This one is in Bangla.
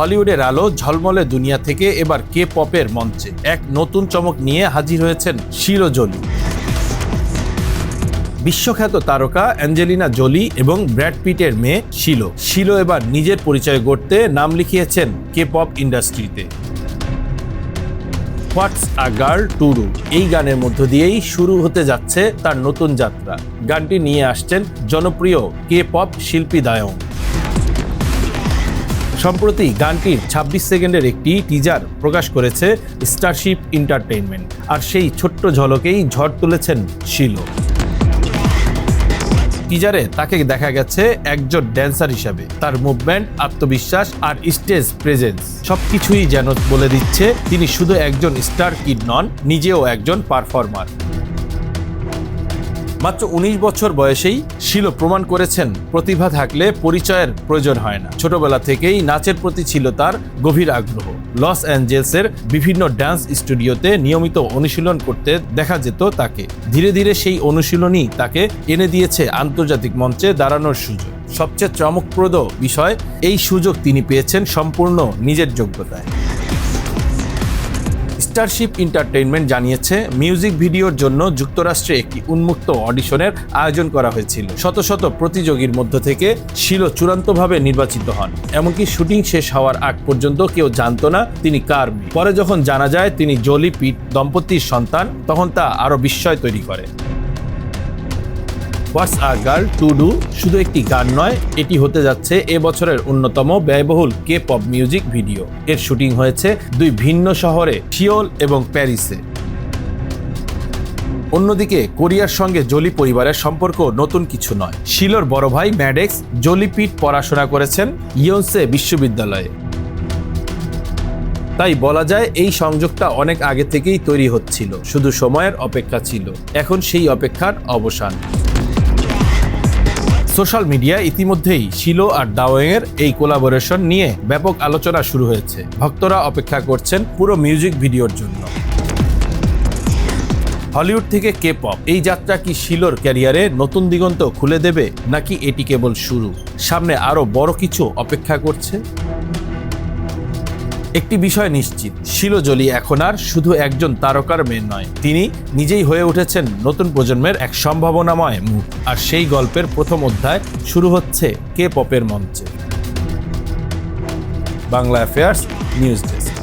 হলিউডের আলো ঝলমলে দুনিয়া থেকে এবার কে পপের মঞ্চে এক নতুন চমক নিয়ে হাজির হয়েছেন শিলো জোলি। বিশ্বখ্যাত তারকা অ্যাঞ্জেলিনা জোলি এবং ব্র্যাড পিটের মেয়ে শিলো এবার নিজের পরিচয় গড়তে নাম লিখিয়েছেন কে পপ ইন্ডাস্ট্রিতে। হোয়াটস আ গার্ল টু ডু এই গানের মধ্য দিয়েই শুরু হতে যাচ্ছে তার নতুন যাত্রা। গানটি নিয়ে আসছেন জনপ্রিয় কে পপ শিল্পী দায়ং। সম্প্রতি গানটির 26 সেকেন্ডের একটি টিজার প্রকাশ করেছে স্টারশিপ এন্টারটেইনমেন্ট, আর সেই ছোট্ট ঝলকেই ঝড় তুলেছেন শিলো। টিজারে তাকে দেখা গেছে একজন ড্যান্সার হিসাবে। তার মুভমেন্ট, আত্মবিশ্বাস আর স্টেজ প্রেজেন্স সবকিছুই যেন বলে দিচ্ছে তিনি শুধু একজন স্টার কিড নন, নিজেও একজন পারফর্মার। মাত্র 19 বছর বয়সেই শিলো প্রমাণ করেছেন প্রতিভা থাকলে পরিচয়ের প্রয়োজন হয় না। ছোটবেলা থেকেই নাচের প্রতি ছিল তার গভীর আগ্রহ। লস অ্যাঞ্জেলসের বিভিন্ন ডান্স স্টুডিওতে নিয়মিত অনুশীলন করতে দেখা যেত তাকে। ধীরে ধীরে সেই অনুশীলনই তাকে এনে দিয়েছে আন্তর্জাতিক মঞ্চে দাঁড়ানোর সুযোগ। সবচেয়ে চমকপ্রদ বিষয়, এই সুযোগ তিনি পেয়েছেন সম্পূর্ণ নিজের যোগ্যতায়। স্টারশিপ এন্টারটেইনমেন্ট জানিয়েছে, মিউজিক ভিডিওর জন্য যুক্তরাষ্ট্রে একটি উন্মুক্ত অডিশনের আয়োজন করা হয়েছিল। শত শত প্রতিযোগীর মধ্য থেকে শিলো চূড়ান্তভাবে নির্বাচিত হন। এমনকি শুটিং শেষ হওয়ার আগ পর্যন্ত কেউ জানত না তিনি কার মেয়ে। পরে যখন জানা যায় তিনি জোলি পিট দম্পতির সন্তান, তখন তা আরও বিস্ময় তৈরি করে। হোয়াটস আ গার্ল টু ডু শুধু একটি গান নয়, এটি হতে যাচ্ছে এবছরের অন্যতম ব্যয়বহুল কে পপ মিউজিক ভিডিও। এর শুটিং হয়েছে দুই ভিন্ন শহরে, সিওল এবং প্যারিসে। অন্যদিকে কোরিয়ার সঙ্গে জোলি পরিবারের সম্পর্ক নতুন কিছু নয়। শিলোর বড় ভাই ম্যাডেক্স জোলি পিট পড়াশোনা করেছেন ইয়োনসে বিশ্ববিদ্যালয়ে। তাই বলা যায় এই সংযোগটা অনেক আগে থেকেই তৈরি হচ্ছিল, শুধু সময়ের অপেক্ষা ছিল। এখন সেই অপেক্ষার অবসান। সোশ্যাল মিডিয়ায় ইতিমধ্যেই শিলো আর দাওয়েংয়ের এই কোলাবোরেশন নিয়ে ব্যাপক আলোচনা শুরু হয়েছে। ভক্তরা অপেক্ষা করছেন পুরো মিউজিক ভিডিওর জন্য। হলিউড থেকে কে পপ এই যাত্রা কি শিলোর ক্যারিয়ারে নতুন দিগন্ত খুলে দেবে, নাকি এটি কেবল শুরু? সামনে আরো বড় কিছু অপেক্ষা করছে। একটি বিষয় নিশ্চিত, শিলো জোলি এখন আর শুধু একজন তারকার মেয়ে নয়, তিনি নিজেই হয়ে উঠেছেন নতুন প্রজন্মের এক সম্ভাবনাময় মুখ। আর সেই গল্পের প্রথম অধ্যায় শুরু হচ্ছে কে পপের মঞ্চে। Bangla affairs news desk.